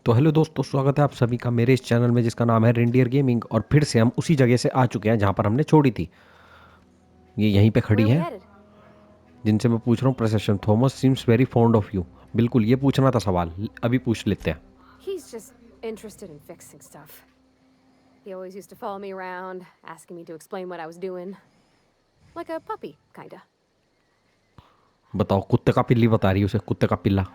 तो हेलो दोस्तों, स्वागत है आप सभी का मेरे इस चैनल में जिसका नाम है रेंडियर गेमिंग। और फिर से हम उसी जगह से आ चुके हैं जहाँ पर हमने छोड़ी थी। ये यहीं पे Where खड़ी are we है, headed? जिनसे मैं पूछ रहा हूँ। Procession Thomas seems very fond of you. बिल्कुल, ये पूछना था सवाल, अभी पूछ लेते हैं। He's just interested in fixing stuff. He always used to follow me around, asking me to explain what I was doing. Like a puppy, kinda. बताओ, कुत्ते का पिल्ली बता रही है उसे, कुत्ते का पिल्ला।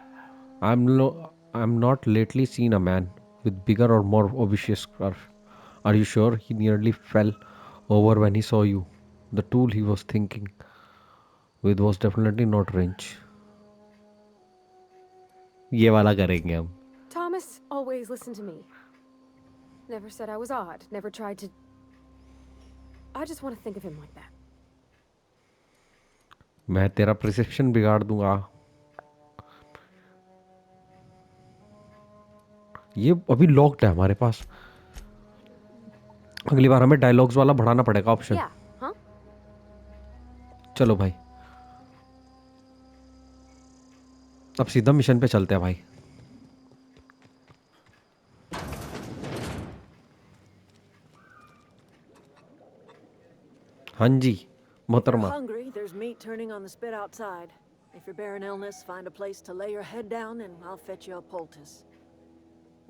I am not lately seen a man with bigger और more obvious scarf. Are you sure he nearly fell over when he saw you? The tool he was thinking with was definitely not range. ये वाला करेंगे हम। Thomas always listened to me. Never said I was odd, never tried to. I just want to think of him like that. मैं तेरा perception बिगाड़ दूंगा। ये अभी लॉक्ड है हमारे पास। अगली बार हमें डायलॉग्स वाला बढ़ाना पड़ेगा ऑप्शन। Yeah, huh? चलो भाई, अब सीधा मिशन पे चलते हैं भाई। हाँ जी If you're मोहतरमा। hungry, there's meat turning on the spit outside. If you're bearing illness, find a place to lay your head down and I'll fetch you a poultice.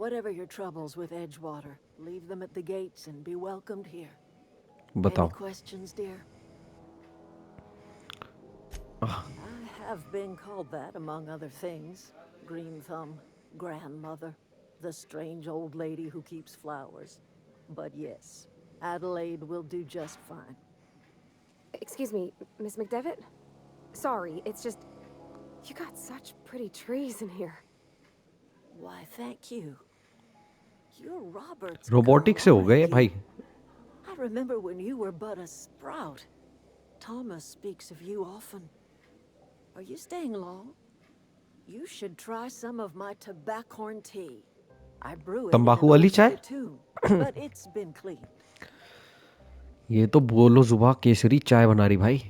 Whatever your troubles with Edgewater, leave them at the gates and be welcomed here. Any बताओ। questions, dear? I have been called that, among other things. Green Thumb, grandmother, the strange old lady who keeps flowers. But yes, Adelaide will do just fine. Excuse me, Miss McDevitt? Sorry, it's just. You got such pretty trees in here. Why, thank you. You're Robert's girl, robotic से हो aren't गए भाई। you? I remember when you were but a sprout. Thomas speaks of you often. Are you staying long? You should try some of my tobaccorn tea. I brew it in तंबाकू an वाली old चाय। spittoon, but it's been cleaned. ये तो बोलो जुबा केसरी चाय बना रही भाई।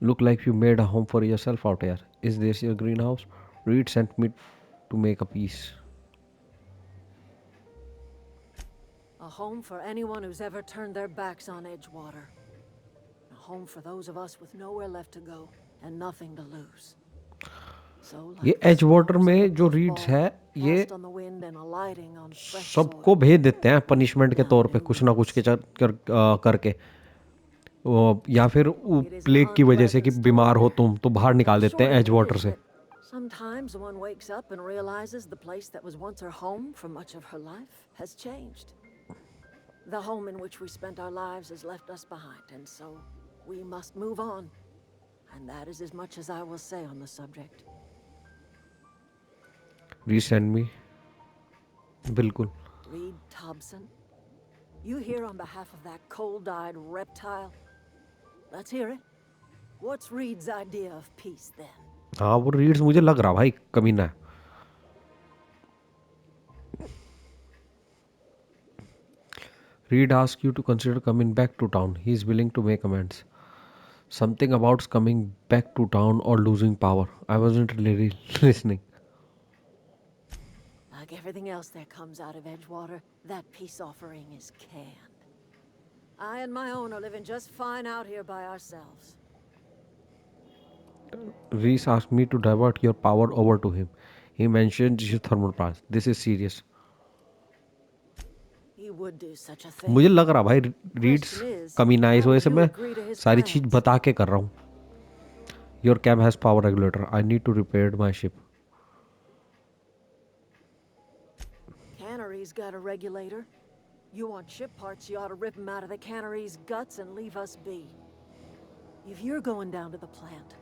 Look like you made a home for yourself out here. Is this your greenhouse? Reed sent me to make a peace. A home for anyone who's ever turned their backs on Edgewater. A home for those of us with nowhere left to go and nothing to lose. So, ये like the as water spores of a में जो reads puffball, है, ये cast on the wind and alighting on fresh सबको soil. भेज देते हैं punishment के Now, तौर पे, new कुछ ना कुछ के ones. करके। या फिर It is an प्लेग की वजह से कि unpleasant बीमार story. हो तुम तो बाहर The निकाल देते short हैं of as it water is से। that sometimes one wakes up and realizes the place that was once her home for much of her life has changed. The home in which we spent our lives has left us behind, and so we must move on. And that is as much as I will say on the subject. Resend me. बिल्कुल। Reed Thompson, you here on behalf of that cold-eyed reptile? Let's hear it. What's Reed's idea of peace, then? हाँ, वो reads मुझे लग रहा भाई कमीना है। Reed asks you to consider coming back to town. He is willing to make amends. Something about coming back to town or losing power. I wasn't really listening. Like everything else that comes out of Edgewater, that peace offering is canned. I and my own are living just fine out here by ourselves. Reese asked me to divert your power over to him. He mentioned your thermal plants. This is serious. He would do such a मुझे thing. लग रहा भाई reads Question is, कमीना है, इस how वजह will से you मैं agree to his सारी चीज plans? बता के कर रहा हूँ। Your cab has power regulator. I need to repair my ship. Cannery's got a regulator. You want ship parts, you ought to rip them out of the cannery's guts and leave us be. If you're going down to the plant,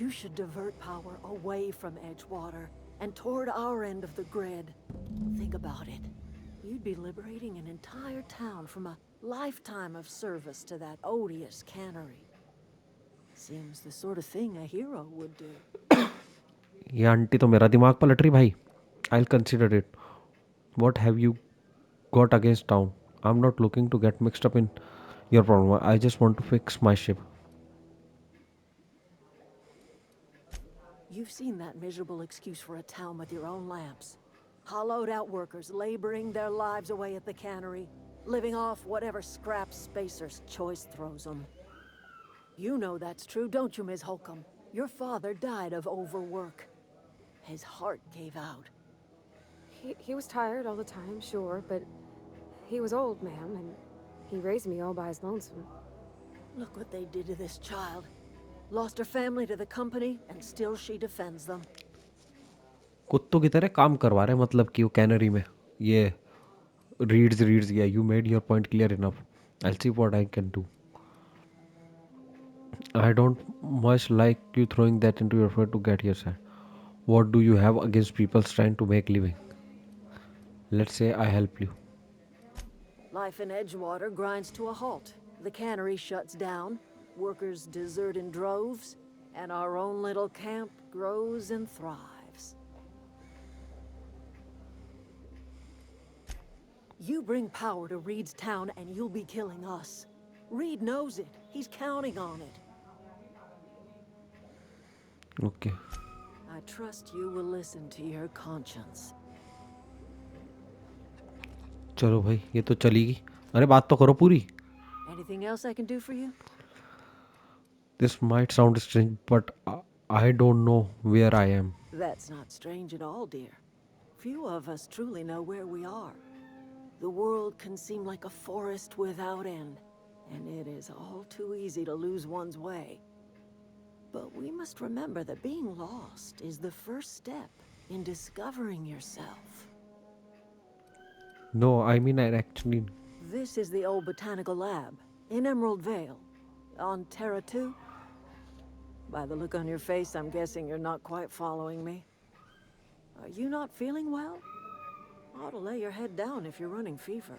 you should divert power away from Edgewater and toward our end of the grid. Think about it. You'd be liberating an entire town from a lifetime of service to that odious cannery. Seems the sort of thing a hero would do. ये aunty तो मेरा दिमाग पलट रही भाई। I'll consider it. What have you got against town? I'm not looking to get mixed up in your problem. I just want to fix my ship. You've seen that miserable excuse for a town with your own lamps. Hollowed out workers laboring their lives away at the cannery, living off whatever scrap Spacer's choice throws them. You know that's true, don't you, Ms. Holcomb? Your father died of overwork. His heart gave out. He was tired all the time, sure, but he was old, ma'am, and he raised me all by his lonesome. Look what they did to this child. Lost her family to the company, and still she defends them. कुत्तों की तरह काम करवा रहे हैं, मतलब कि वो कैनरी में ये reads, yeah, you made your point clear enough. I'll see what I can do. I don't much like you throwing that into your effort to get here, sir. What do you have against people trying to make living? Let's say I help you. Life in Edgewater grinds to a halt. The cannery shuts down, workers desert in droves, and our own little camp grows and thrives. You bring power to Reed's town and you'll be killing us. Reed knows it. He's counting on it. Okay. I trust you will listen to your conscience. चलो भाई, ये तो चलेगी. अरे बात तो करो पूरी. Anything else I can do for you? This might sound strange, but I don't know where I am. That's not strange at all, dear. Few of us truly know where we are. The world can seem like a forest without end, and it is all too easy to lose one's way. But we must remember that being lost is the first step in discovering yourself. No, I mean I actually. This is the old botanical lab, in Emerald Vale, on Terra 2. By the look on your face, I'm guessing you're not quite following me. Are you not feeling well? Ought to lay your head down if you're running fever.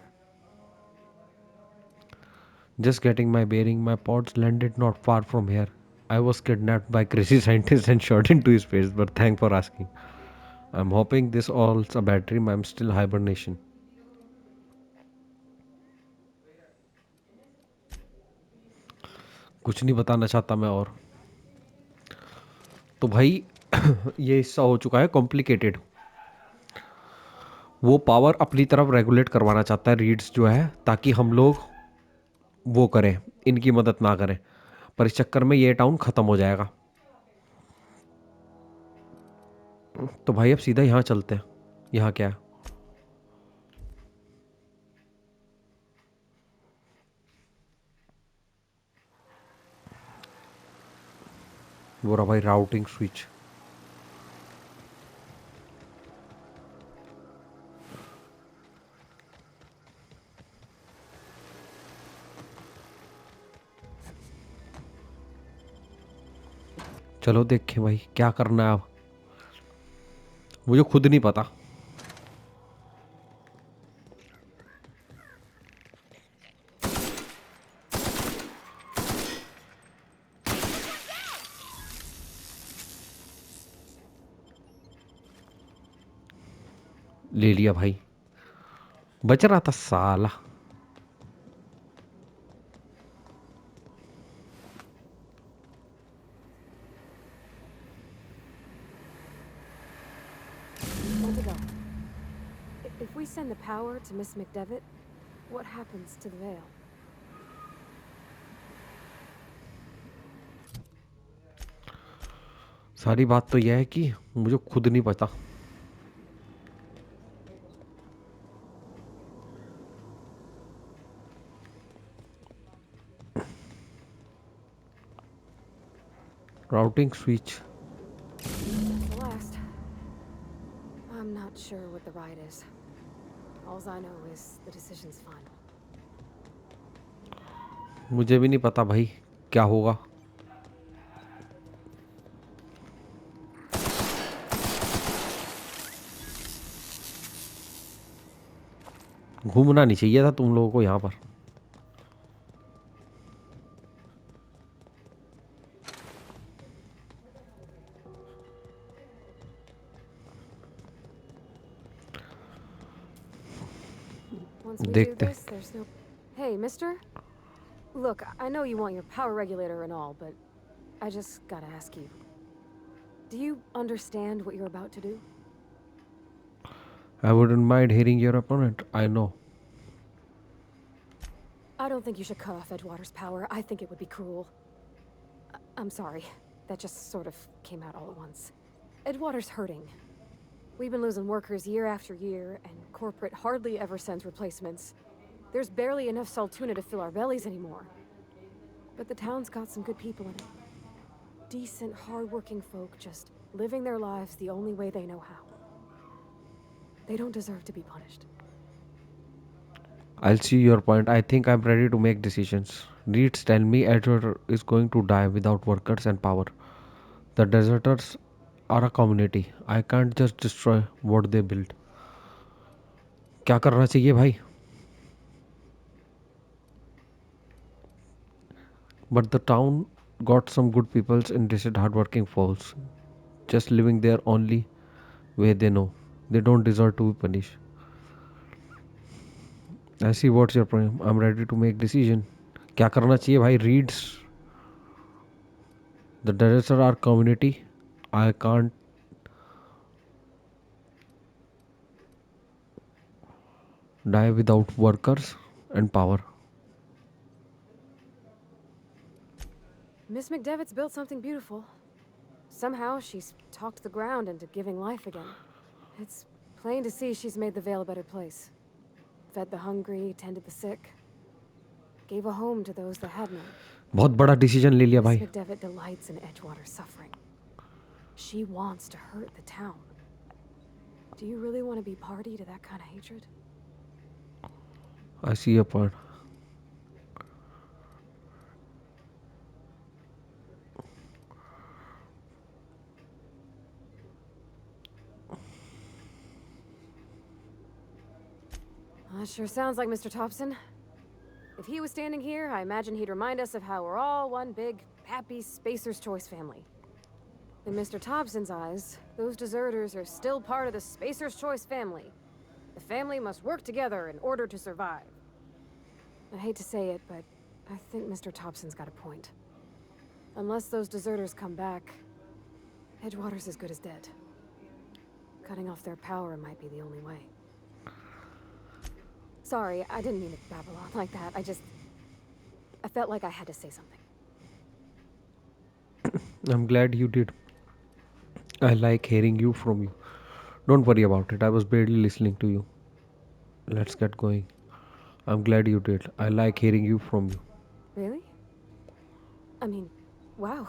Just getting my bearing. My pods landed not far from here. I was kidnapped by crazy scientists and shot into space, but thanks for asking. I'm hoping this all's a bad dream. I'm still hibernation. कुछ नहीं बताना चाहता मैं और. तो भाई ये हिस्सा हो चुका है कॉम्प्लिकेटेड. वो पावर अपनी तरफ रेगुलेट करवाना चाहता है रीड्स जो है, ताकि हम लोग वो करें, इनकी मदद ना करें. पर इस चक्कर में ये टाउन खत्म हो जाएगा. तो भाई अब सीधा यहाँ चलते हैं. यहाँ क्या है? वो रहा भाई राउटिंग स्विच. चलो देखें भाई क्या करना है अब. मुझे खुद नहीं पता. ले लिया भाई. बच रहा था साला. Where to go? If we send the power to Miss McDevitt, what happens to the veil? सारी बात तो यह है कि मुझे खुद नहीं पता. Routing switch. The last. I'm not sure what the right is. All I know is the decision's final. मुझे भी नहीं पता भाई क्या होगा. घूमना नहीं चाहिए था तुम लोगों को यहाँ पर. Once we do देखते हैं. this, there's no... Hey, mister? Look, I know you want your power regulator and all, but I just gotta ask you. Do you understand what you're about to do? I wouldn't mind hearing your opponent. I know. I don't think you should cut off Edgewater's power. I think it would be cruel. I'm sorry. That just sort of came out all at once. Edgewater's hurting. We've been losing workers year after year, and corporate hardly ever sends replacements. There's barely enough Saltuna to fill our bellies anymore. But the town's got some good people in it. Decent, hard-working folk just living their lives the only way they know how. They don't deserve to be punished. I'll see your point. I think I'm ready to make decisions. Reeds tell me Edward is going to die without workers and power. The deserters are a community. I can't just destroy what they built. क्या करना चाहिए भाई? But the town got some good peoples and decent hardworking folks. Just living there only way they know. They don't deserve to be punished. I see what's your problem. I'm ready to make decision. क्या करना चाहिए भाई? Reeds. The deserters are community. I can't die without workers and power. Miss McDevitt's built something beautiful. Somehow she's talked the ground into giving life again. It's plain to see she's made the Vale a better place. Fed the hungry, tended the sick. Gave a home to those that had none. बहुत बड़ा decision ले लिया Miss भाई. McDevitt delights in Edgewater's suffering. She wants to hurt the town. Do you really want to be party to that kind of hatred? I see your point. That sure sounds like Mr. Thompson. If he was standing here, I imagine he'd remind us of how we're all one big, happy Spacer's Choice family. In Mr. Thompson's eyes, those deserters are still part of the Spacer's Choice family. The family must work together in order to survive. I hate to say it, but I think Mr. Thompson's got a point. Unless those deserters come back, Edgewater's as good as dead. Cutting off their power might be the only way. Sorry, I didn't mean to babble on like that. I felt like I had to say something. I'm glad you did. I like hearing you from you. Don't worry about it. I was barely listening to you. Let's get going. I'm glad you did. I like hearing you from you. Really? I mean, wow.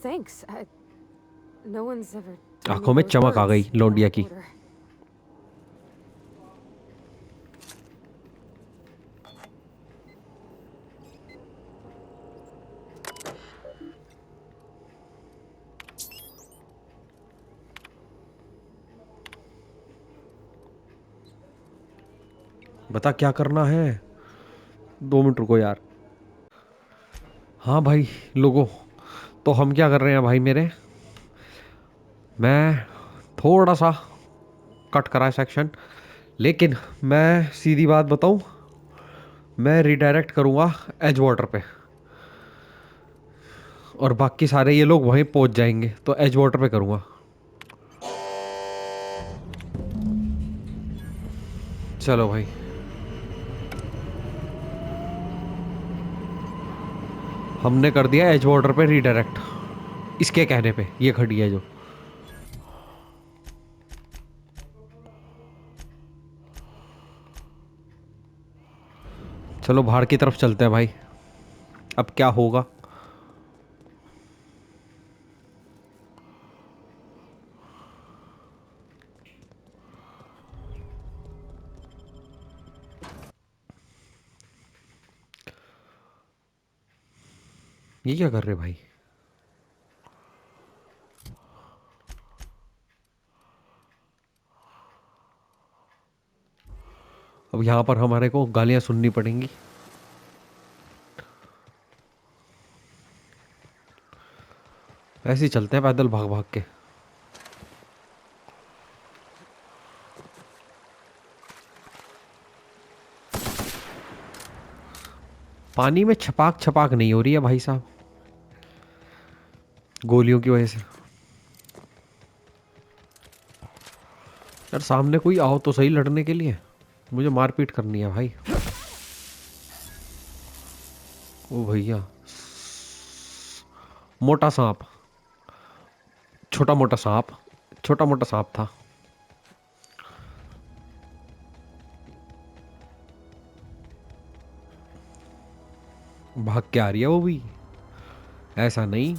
Thanks. No one's ever told आंखों me में those चमक आ गई words in लौंडिया that की. order. बता क्या करना है. 2 minute रुको यार. हाँ भाई लोगों, तो हम क्या कर रहे हैं भाई मेरे. मैं थोड़ा सा कट करा है सेक्शन, लेकिन मैं सीधी बात बताऊं, मैं रिडायरेक्ट करूंगा एज वाटर पे और बाकी सारे ये लोग वहीं पहुंच जाएंगे, तो एज वाटर पे करूंगा. चलो भाई. हमने कर दिया एज वाटर पे रिडायरेक्ट, इसके कहने पे. ये खड़ी है जो. चलो बाहर की तरफ चलते हैं भाई. अब क्या होगा. ये क्या कर रहे भाई. अब यहाँ पर हमारे को गालियाँ सुननी पड़ेंगी. ऐसे ही चलते हैं पैदल भाग भाग के. पानी में छपाक छपाक नहीं हो रही है भाई साहब, गोलियों की वजह से. यार सामने कोई आओ तो सही लड़ने के लिए, मुझे मारपीट करनी है भाई। ओ भैया, मोटा सांप, छोटा मोटा सांप, छोटा मोटा सांप था। भाग के आ रही है वो भी, ऐसा नहीं।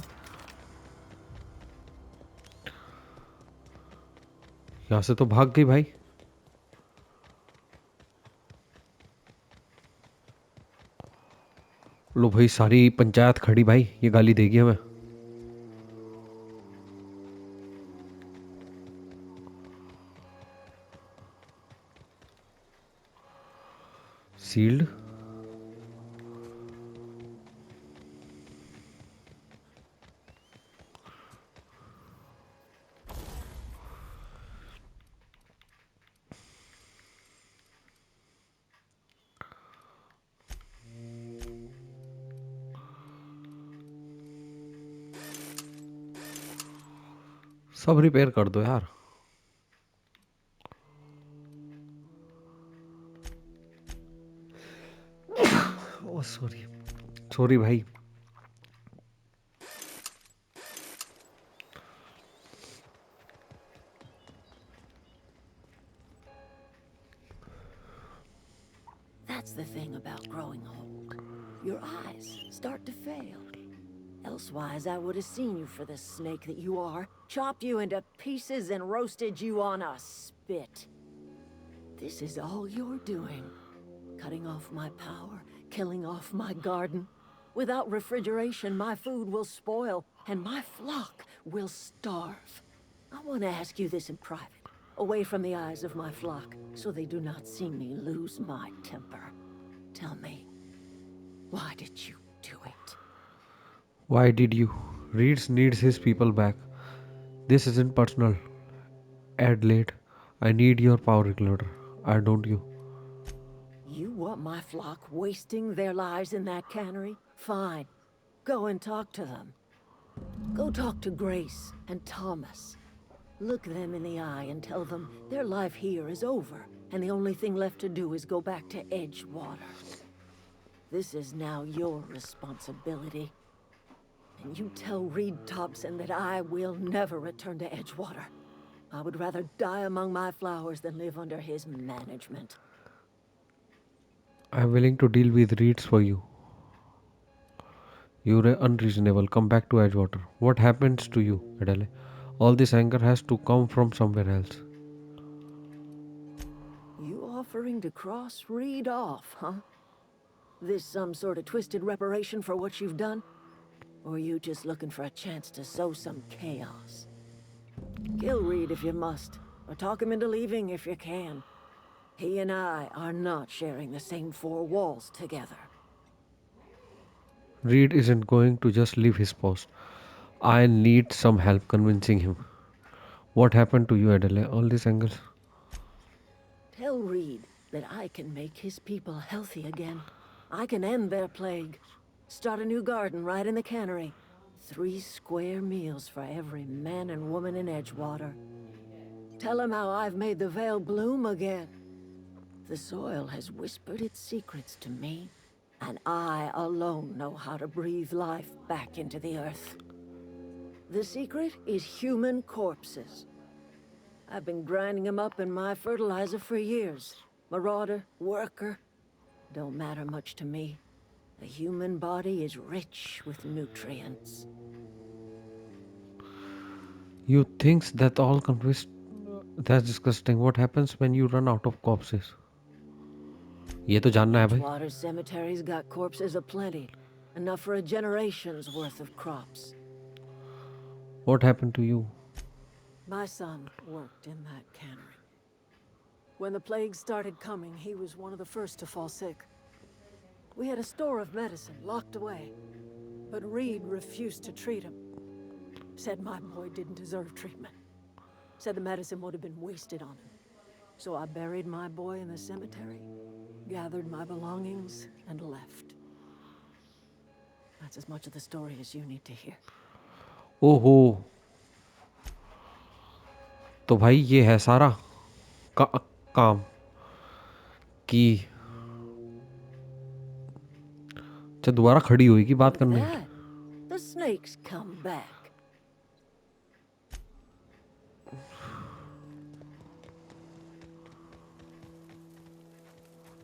यहाँ से तो भाग गई भाई। लो भाई, सारी पंचायत खड़ी भाई, ये गाली देगी हमें। सील्ड। सब रिपेयर कर दो यार। ओ सॉरी, सॉरी भाई। That's the thing about growing old. Your eyes start to fail. Elsewise, I would have seen you for the snake that you are, chopped you into pieces and roasted you on a spit. This is all you're doing. Cutting off my power, killing off my garden. Without refrigeration, my food will spoil, and my flock will starve. I want to ask you this in private, away from the eyes of my flock, so they do not see me lose my temper. Tell me, why did you do it? Why did you? Reeds needs his people back. This isn't personal. Adelaide, I need your power regulator. I don't you. You want my flock wasting their lives in that cannery? Fine. Go and talk to them. Go talk to Grace and Thomas. Look them in the eye and tell them their life here is over, and the only thing left to do is go back to Edgewater. This is now your responsibility. And you tell Reed Thompson that I will never return to Edgewater. I would rather die among my flowers than live under his management. I'm willing to deal with Reeds for you. You're unreasonable. Come back to Edgewater. What happens to you, Adele? All this anger has to come from somewhere else. You offering to cross Reed off, huh? This some sort of twisted reparation for what you've done? Or you just looking for a chance to sow some chaos? Kill Reed if you must, or talk him into leaving if you can. He and I are not sharing the same four walls together. Reed isn't going to just leave his post. I need some help convincing him. What happened to you, Adele? All these angles. Tell Reed that I can make his people healthy again. I can end their plague. Start a new garden right in the cannery. 3 square meals for every man and woman in Edgewater. Tell him how I've made the Vale bloom again. The soil has whispered its secrets to me, and I alone know how to breathe life back into the earth. The secret is human corpses. I've been grinding them up in my fertilizer for years. Marauder, worker, don't matter much to me. The human body is rich with nutrients. You thinks that all confessed. That's disgusting. What happens when you run out of corpses? ये तो जानना है भाई. Edgewater cemetery's got corpses aplenty. Enough for a generation's worth of crops. What happened to you? My son worked in that cannery. When the plague started coming, he was one of the first to fall sick. We had a store of medicine locked away, but Reed refused to treat him. Said my boy didn't deserve treatment. Said the medicine would have been wasted on him. So I buried my boy in the cemetery, gathered my belongings, and left. That's as much of the story as you need to hear. ओहो, तो भाई ये है सारा. काम की। अच्छा दोबारा खड़ी होगी बात Look at करने। that. The snake's come back.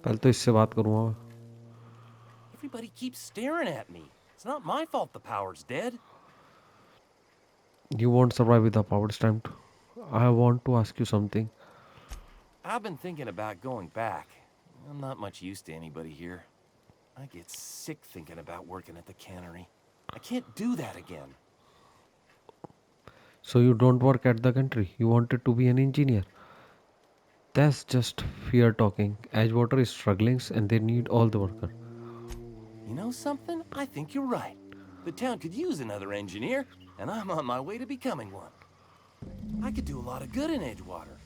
पहले तो इससे बात करूंगा। Everybody keeps staring at me. It's not my fault the power's dead. You won't survive with the power stamp. I want to ask you something. I've been thinking about going back. I'm not much use to anybody here. I get sick thinking about working at the cannery. I can't do that again. So you don't work at the country. You wanted to be an engineer. That's just fear talking. Edgewater is struggling and they need all the worker. You know something? I think you're right. The town could use another engineer, and I'm on my way to becoming one. I could do a lot of good in Edgewater.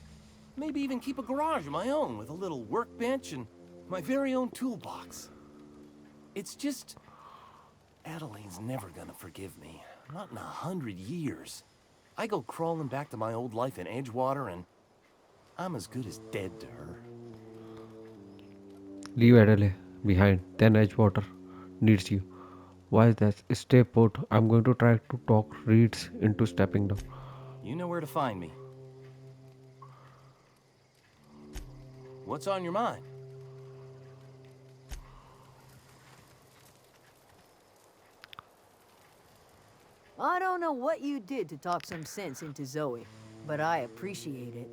Maybe even keep a garage of my own with a little workbench and my very own toolbox. It's just... Adeline's never gonna forgive me. Not in 100 years. I go crawling back to my old life in Edgewater, and I'm as good as dead to her. Leave Adelaide behind. Then Edgewater needs you. Why is that? Stay put. I'm going to try to talk Reeds into stepping down. You know where to find me. What's on your mind? I don't know what you did to talk some sense into Zoe, but I appreciate it.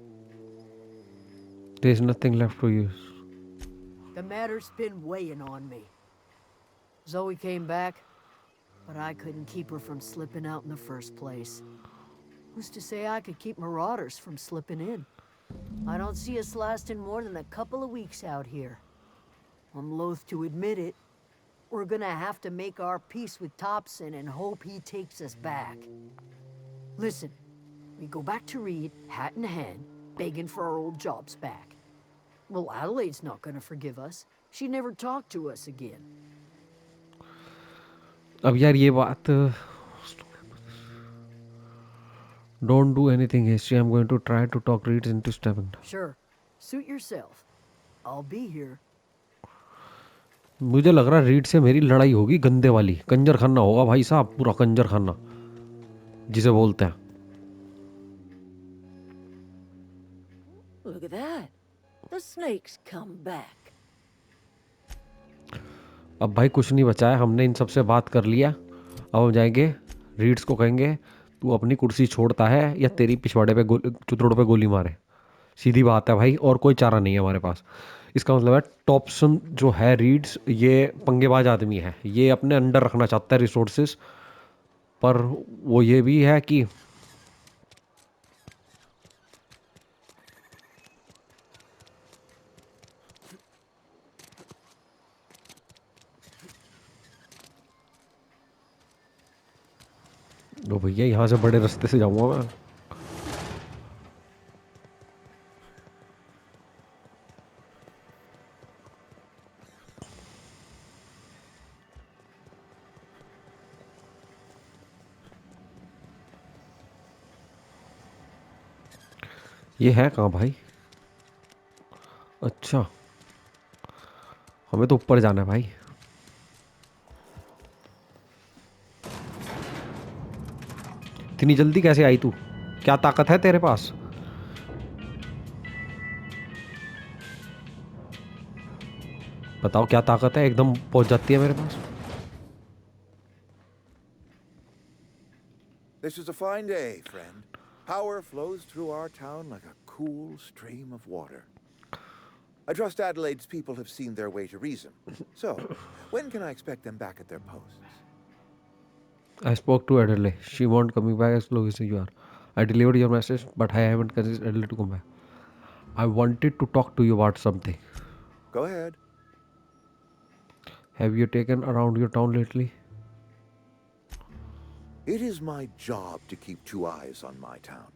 There's nothing left to use. The matter's been weighing on me. Zoe came back, but I couldn't keep her from slipping out in the first place. Who's to say I could keep marauders from slipping in? I don't see us lasting more than a couple of weeks out here. I'm loath to admit it. We're gonna have to make our peace with Thompson and hope he takes us back. Listen, we go back to Reed, hat in hand, begging for our old jobs back. Well, Adelaide's not gonna forgive us. She never talked to us again. अब यार ये बात don't do anything hasty. I'm going to try to talk Reeds into stepping down. Sure, suit yourself. I'll be here. मुझे लग रहा है read से मेरी लड़ाई होगी गंदे वाली। कंजर खाना होगा भाई साहब, पूरा कंजर खाना जिसे बोलते हैं। Look at that. The snake's come back. अब भाई कुछ नहीं बचा है, हमने इन सबसे बात कर लिया। अब हम जाएंगे रीड्स को कहेंगे तू अपनी कुर्सी छोड़ता है या तेरी पिछवाड़े पे चुतरोड़ पे गोली मारे। सीधी बात है भाई, और कोई चारा नहीं है हमारे पास। इसका मतलब है टॉपसन जो है रीड्स, ये पंगेबाज आदमी है, ये अपने अंडर रखना चाहता है रिसोर्सेस, पर वो ये भी है कि लो भैया यहाँ से बड़े रास्ते से जाऊंगा मैं। ये है कहाँ भाई? अच्छा हमें तो ऊपर जाना है भाई। इतनी जल्दी कैसे आई तू? क्या ताकत है तेरे पास? बताओ क्या ताकत है, एकदम पहुंच जाती है मेरे पास। This is a fine day, friend. Power flows through our town like a cool stream of water. I trust Adelaide's people have seen their way to reason. So, when can I expect them back at their posts? I spoke to Adelaide. She won't coming back as long as you are. I delivered your message, but I haven't convinced Adelaide to come back. I wanted to talk to you about something. Go ahead. Have you taken around your town lately? It is my job to keep two eyes on my town.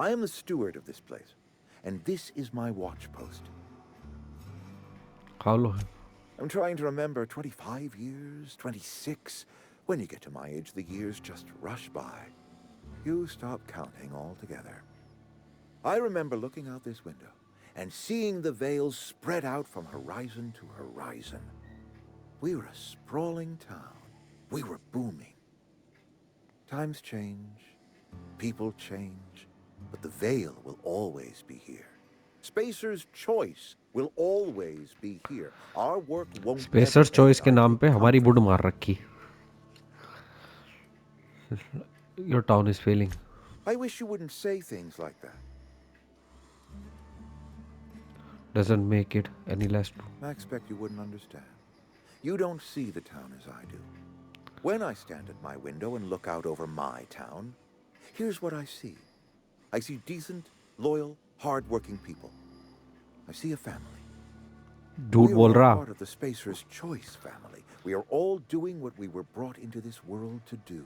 I am the steward of this place, and this is my watch post. How long? I'm trying to remember 25 years, 26. When you get to my age, the years just rush by. You stop counting altogether. I remember looking out this window and seeing the Vales spread out from horizon to horizon. We were a sprawling town. We were booming. Times change, people change, but the Vale will always be here. Spacer's Choice will always be here. Our work won't spacer ever choice end के नाम until पे हमारी बुड comfort. मार रखी. Your town is failing. I wish you wouldn't say things like that. Doesn't make it any less true. I expect you wouldn't understand. You don't see the town as I do. When I stand at my window and look out over my town, here's what I see. I see decent, loyal, hard-working people. I see a family. झूठ We are बोल all रहा. part of the Spacer's Choice family. We are all doing what we were brought into this world to do.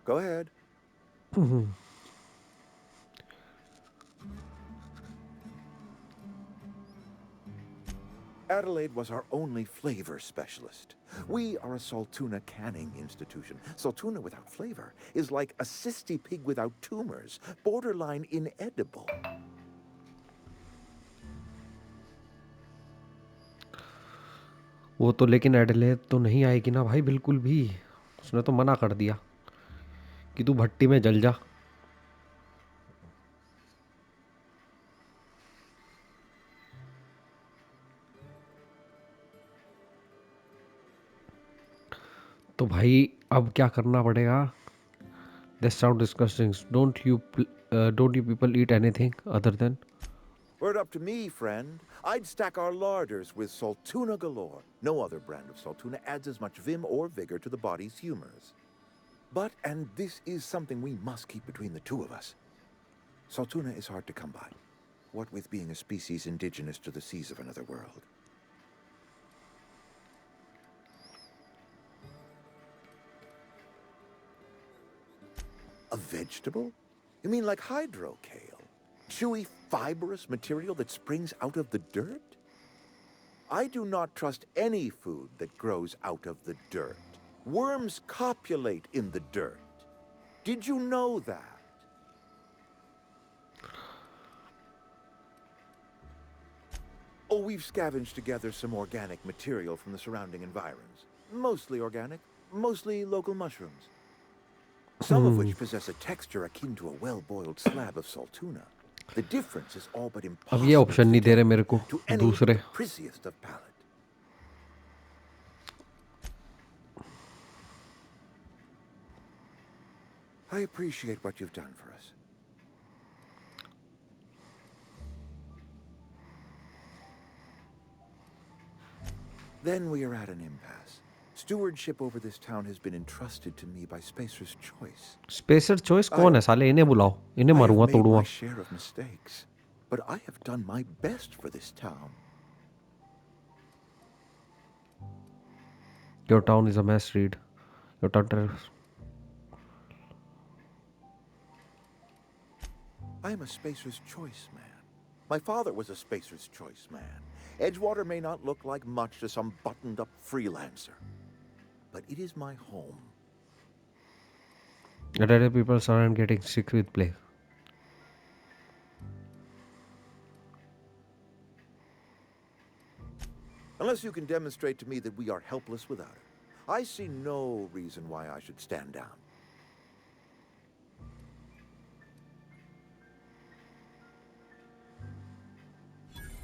Go ahead. Adelaide was our only flavor specialist. We are a Saltuna canning institution. Saltuna without flavor is like a cysty pig without tumors, borderline inedible. वो तो लेकिन Adelaide तो नहीं आएगी ना भाई, बिल्कुल भी. उसने तो मना कर दिया कि तू भट्टी में जल जा. तो भाई अब क्या करना पड़ेगा? This sound disgusting. Don't you people eat anything other than? Were it up to me, friend, I'd stack our larders with Saltuna galore. No other brand of Saltuna adds as much vim or vigor to the body's humors. But, and this is something we must keep between the two of us, Saltuna is hard to come by, what with being a species indigenous to the seas of another world. A vegetable? You mean like hydrocale? Chewy, fibrous material that springs out of the dirt? I do not trust any food that grows out of the dirt. Worms copulate in the dirt. Did you know that? Oh, we've scavenged together some organic material from the surrounding environs. Mostly organic, mostly local mushrooms. Some of which possess a texture akin to a well-boiled slab of Saltuna. The difference is all but अब ये impossible option to नहीं दे रहे मेरे को detect to any दूसरे. capriciest of palate. I appreciate what you've done for us. Then we are at an impasse. Stewardship over this town has been entrusted to me by Spacer's Choice. Spacer choice कौन है साले? इन्हें बुलाओ, इन्हें I have मारूंगा made तोड़ूंगा. my share of mistakes, but I have done my best for this town. Your town is a mess, Reed. Your town. I am a Spacer's Choice man. My father was a Spacer's Choice man. Edgewater may not look like much to some buttoned-up freelancer, but it is my home. Other people aren't getting sick with plague. Unless you can demonstrate to me that we are helpless without her, I see no reason why I should stand down.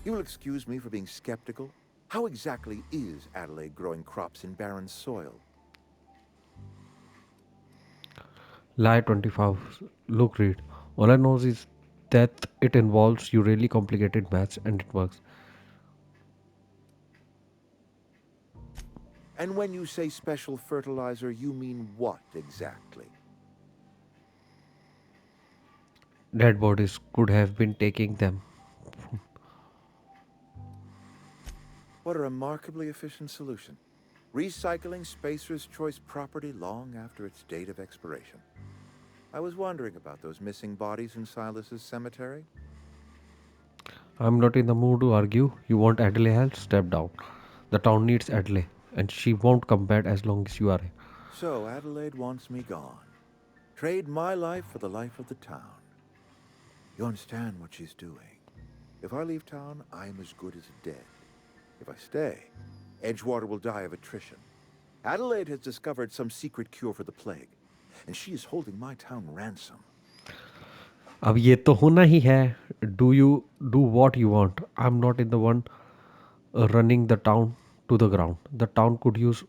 You will excuse me for being skeptical. How exactly is Adelaide growing crops in barren soil? Lie 25. Look, Reed. All I know is that it involves you really complicated maths and it works. And when you say special fertilizer, you mean what exactly? Dead bodies could have been taking them. What a remarkably efficient solution. Recycling Spacer's Choice property long after its date of expiration. I was wondering about those missing bodies in Silas's cemetery. I'm not in the mood to argue. You want Adelaide help? Step down. The town needs Adelaide, and she won't come back as long as you are here. So Adelaide wants me gone. Trade my life for the life of the town. You understand what she's doing. If I leave town, I'm as good as dead. If I stay, Edgewater will die of attrition. Adelaide has discovered some secret cure for the plague, and she is holding my town ransom. अब ये तो होना ही है. Do you do what you want? I'm not in the one running the town to the ground. The town could use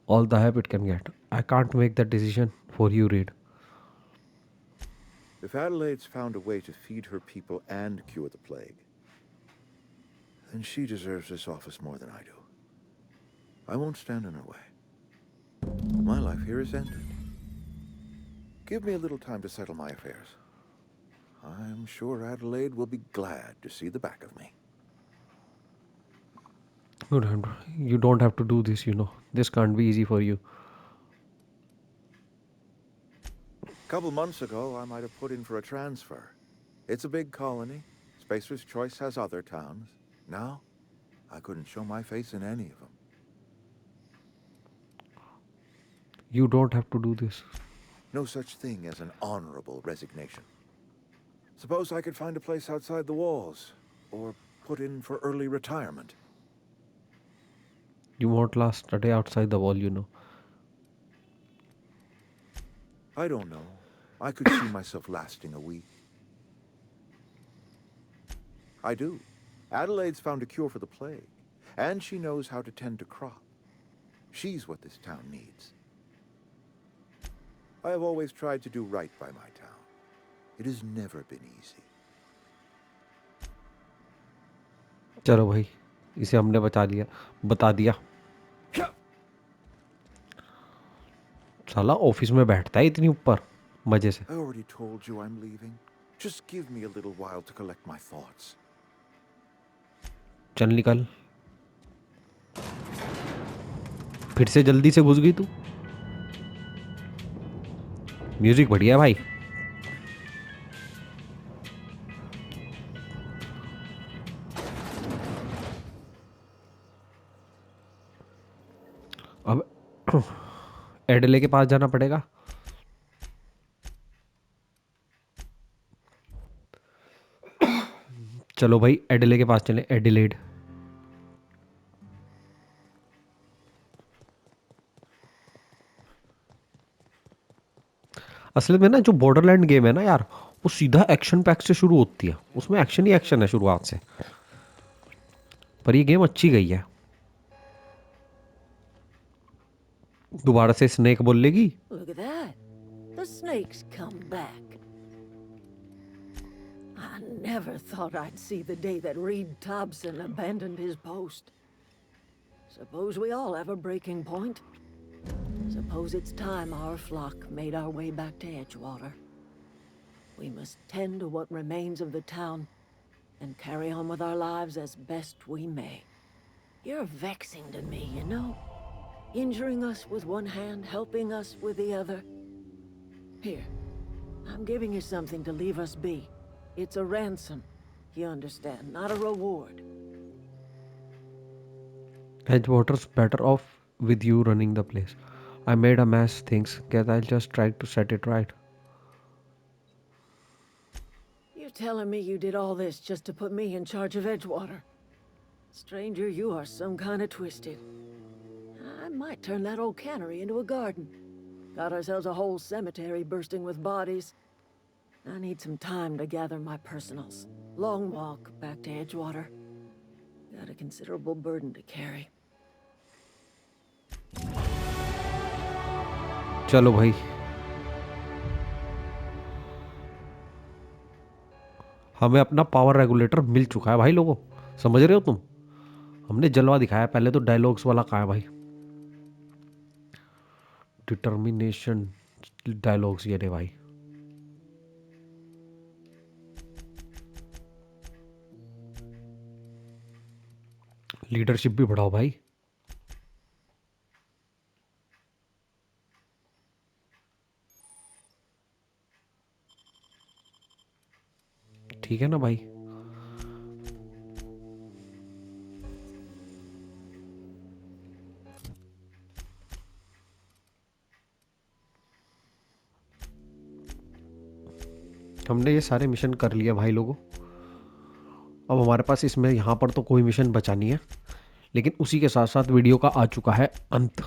all the help it can get. I can't make that decision for you, Reed. If Adelaide's found a way to feed her people and cure the plague, then she deserves this office more than I do. I won't stand in her way. My life here is ended. Give me a little time to settle my affairs. I'm sure Adelaide will be glad to see the back of me. You don't have to do this, you know. This can't be easy for you. A couple months ago, I might have put in for a transfer. It's a big colony. Spacer's Choice has other towns. Now, I couldn't show my face in any of them. You don't have to do this. No such thing as an honorable resignation. Suppose I could find a place outside the walls, or put in for early retirement. You won't last a day outside the wall, you know. I don't know. I could see myself lasting a week. I do. Adelaide's found a cure for the plague, and she knows how to tend to crop. She's what this town needs. I have always tried to do right by my town. It has never been easy. चलो भाई, इसे हमने बता दिया. साला office में बैठता है इतनी ऊपर मजे से. I already told you I'm leaving. Just give me a little while to collect my thoughts. चल निकल. फिर से जल्दी से घुस गई तू. म्यूजिक बढ़िया है भाई. अब एडले के पास जाना पड़ेगा. चलो भाई एडले के पास चले. एडिलेड. असल में ना जो बॉर्डरलैंड गेम है ना यार, वो सीधा एक्शन पैक से शुरू होती है. उसमें एक्शन ही एक्शन है शुरुआत से. पर ये गेम अच्छी गई है. दोबारा से स्नेक बोल लेगी. Look at that. The snake's come back. I never thought I'd see the day that Reed Thompson abandoned his post. Suppose we all have a breaking point. Suppose it's time our flock made our way back to Edgewater. We must tend to what remains of the town and carry on with our lives as best we may. You're vexing to me, you know? Injuring us with one hand, helping us with the other. Here, I'm giving you something to leave us be. It's a ransom, you understand, not a reward. Edgewater's better off with you running the place. I made a mess things, guess I'll just try to set it right. You're telling me you did all this just to put me in charge of Edgewater? Stranger, you are some kind of twisted. I might turn that old cannery into a garden. Got ourselves a whole cemetery bursting with bodies. I need some time to gather my personals. Long walk back to Edgewater. Got a considerable burden to carry. चलो भाई. हमें अपना power regulator मिल चुका है भाई. लोगों समझ रहे हो तुम? हमने जलवा दिखाया. पहले तो डायलॉग्स वाला कहा है भाई. डिटर्मिनेशन डायलॉग्स ये रे भाई. लीडरशिप भी बढ़ाओ भाई. ठीक है ना भाई. हमने ये सारे मिशन कर लिए भाई लोगों। अब हमारे पास इसमें यहाँ पर तो कोई मिशन बचा नहीं है, लेकिन उसी के साथ साथ वीडियो का आ चुका है अंत।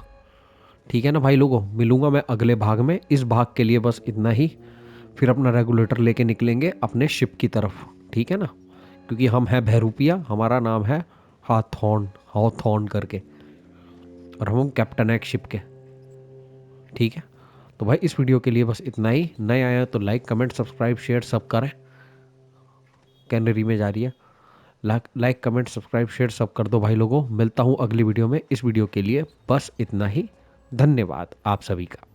ठीक है ना भाई लोगों, मिलूंगा मैं अगले भाग में। इस भाग के लिए बस इतना ही, फिर अपना रेगुलेटर लेके निकलेंगे अपने शिप की तरफ। ठीक है ना, क्योंकि हम हैं बहरूपिया, हमारा नाम है हाथॉन, हाथॉन करके, और हम कैप्टन है एक शिप के। ठीक है, तो भाई इस वीडियो के लिए बस इतना ही। नए आए हैं तो लाइक कमेंट सब्सक्राइब शेयर सब करें। कैनरी में जा रही है, लाइक कमेंट सब्सक्राइब शेयर सब कर दो भाई लोगों। मिलता हूँ अगली वीडियो में। इस वीडियो के लिए बस इतना ही। धन्यवाद आप सभी का।